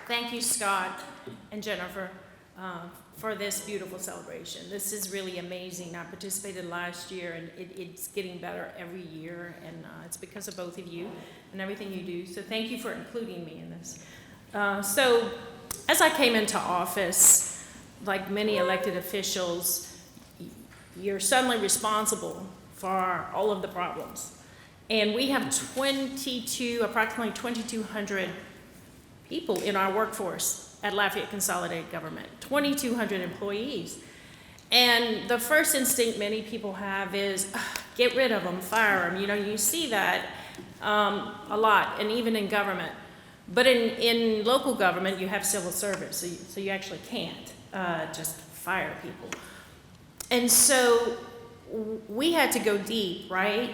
Thank you, Scott and Jennifer, for this beautiful celebration. This is really amazing. I participated last year, and it's getting better every year, and it's because of both of you and everything you do. So thank you for including me in this. So as I came into office, like many elected officials, you're suddenly responsible for all of the problems. And we have approximately 2,200 people in our workforce at Lafayette Consolidated Government, 2,200 employees. And the first instinct many people have is, get rid of them, fire them. You know, you see that a lot, and even in government. But in local government, you have civil service, so you actually can't just fire people. And so we had to go deep, right?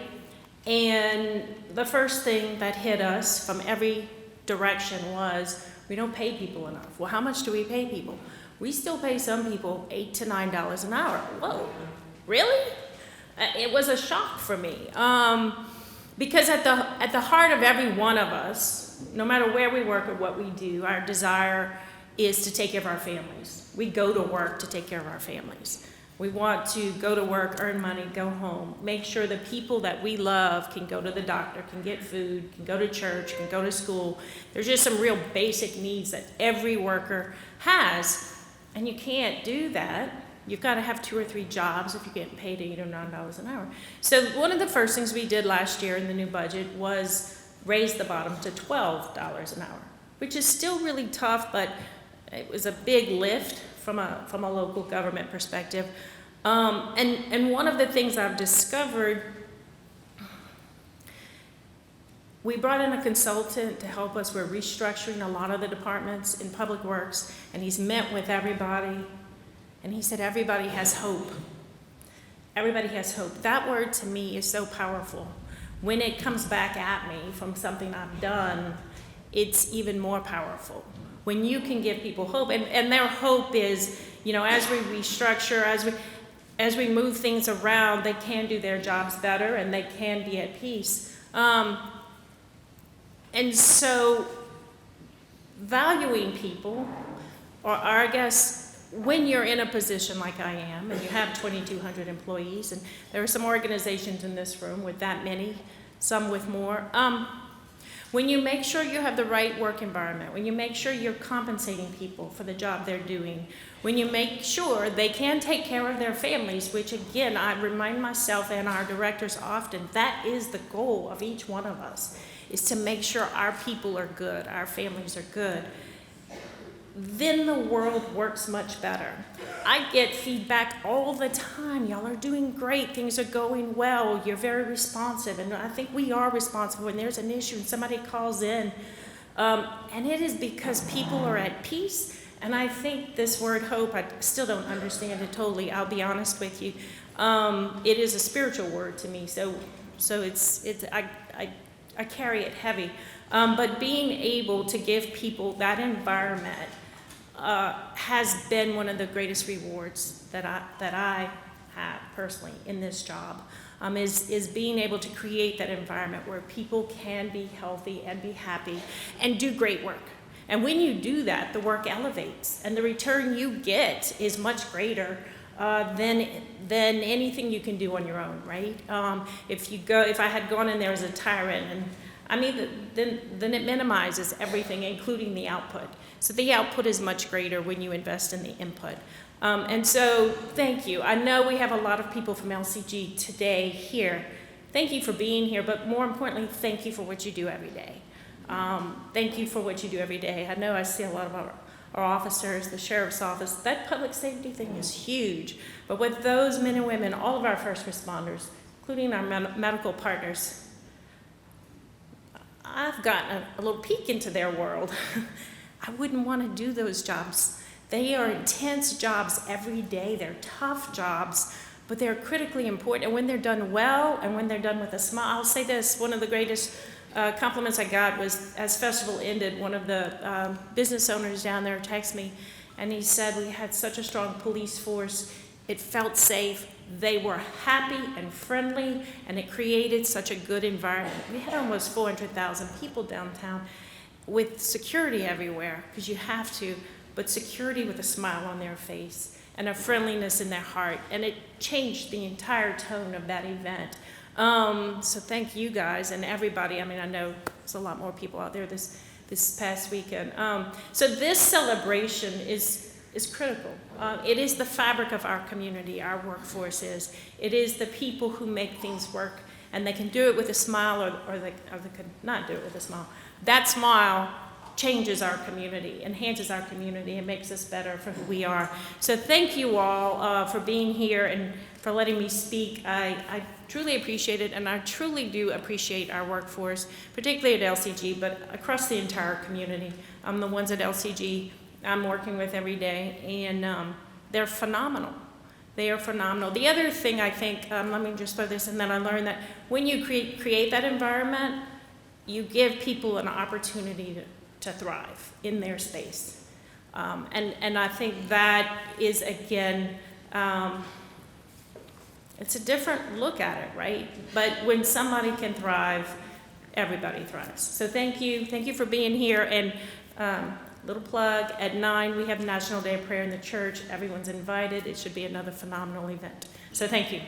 And the first thing that hit us from every direction was, we don't pay people enough. Well, how much do we pay people? We still pay some people $8 to $9 an hour. Whoa, really? It was a shock for me. Because at the heart of every one of us, no matter where we work or what we do, our desire is to take care of our families. We go to work to take care of our families. We want to go to work, earn money, go home, make sure the people that we love can go to the doctor, can get food, can go to church, can go to school. There's just some real basic needs that every worker has, and you can't do that. You've got to have 2 or 3 jobs if you're getting paid $8 or $9 an hour. So one of the first things we did last year in the new budget was raise the bottom to $12 an hour, which is still really tough, but it was a big lift from a local government perspective. And one of the things I've discovered, we brought in a consultant to help us. We're restructuring a lot of the departments in Public Works, and he's met with everybody, and he said everybody has hope. Everybody has hope. That word to me is so powerful. When it comes back at me from something I've done, it's even more powerful. When you can give people hope, and their hope is, you know, as we restructure, as we move things around, they can do their jobs better and they can be at peace. And so valuing people, or I guess when you're in a position like I am, and you have 2,200 employees, and there are some organizations in this room with that many, some with more, when you make sure you have the right work environment, when you make sure you're compensating people for the job they're doing, when you make sure they can take care of their families, which again, I remind myself and our directors often, that is the goal of each one of us, is to make sure our people are good, our families are good, then the world works much better. I get feedback all the time. Y'all are doing great. Things are going well. You're very responsive. And I think we are responsive when there's an issue and somebody calls in. And it is because people are at peace. And I think this word hope, I still don't understand it totally. I'll be honest with you. It is a spiritual word to me. So I carry it heavy. But being able to give people that environment has been one of the greatest rewards that I have personally in this job, is being able to create that environment where people can be healthy and be happy and do great work. And when you do that, the work elevates, and the return you get is much greater than anything you can do on your own, right? If I had gone in there as a tyrant, and I mean, then it minimizes everything, including the output. So the output is much greater when you invest in the input. And so thank you. I know we have a lot of people from LCG today here. Thank you for being here, but more importantly, thank you for what you do every day. Thank you for what you do every day. I know I see a lot of our officers, the sheriff's office. That public safety thing is huge. But with those men and women, all of our first responders, including our medical partners, I've gotten a little peek into their world. I wouldn't want to do those jobs. They are intense jobs every day. They're tough jobs, but they're critically important. And when they're done well, and when they're done with a smile, I'll say this, one of the greatest compliments I got was, as festival ended, one of the business owners down there texted me, and he said, we had such a strong police force, it felt safe, they were happy and friendly, and it created such a good environment. We had almost 400,000 people downtown. with security everywhere, because you have to, but security with a smile on their face and a friendliness in their heart. And it changed the entire tone of that event. So thank you guys and everybody. I mean, I know there's a lot more people out there this past weekend. So this celebration is critical. It is the fabric of our community, our workforce is. It is the people who make things work, and they can do it with a smile, or they could not do it with a smile. That smile changes our community, enhances our community, and makes us better for who we are. So thank you all for being here and for letting me speak. I truly appreciate it, and I truly do appreciate our workforce, particularly at LCG, but across the entire community. The ones at LCG I'm working with every day, and they're phenomenal. They are phenomenal. The other thing I think, let me just throw this in, that I learned that when you create that environment, you give people an opportunity to thrive in their space. And I think that is, again, it's a different look at it, right? But when somebody can thrive, everybody thrives. So thank you for being here. And little plug, at 9 we have National Day of Prayer in the church. Everyone's invited. It should be another phenomenal event. So thank you.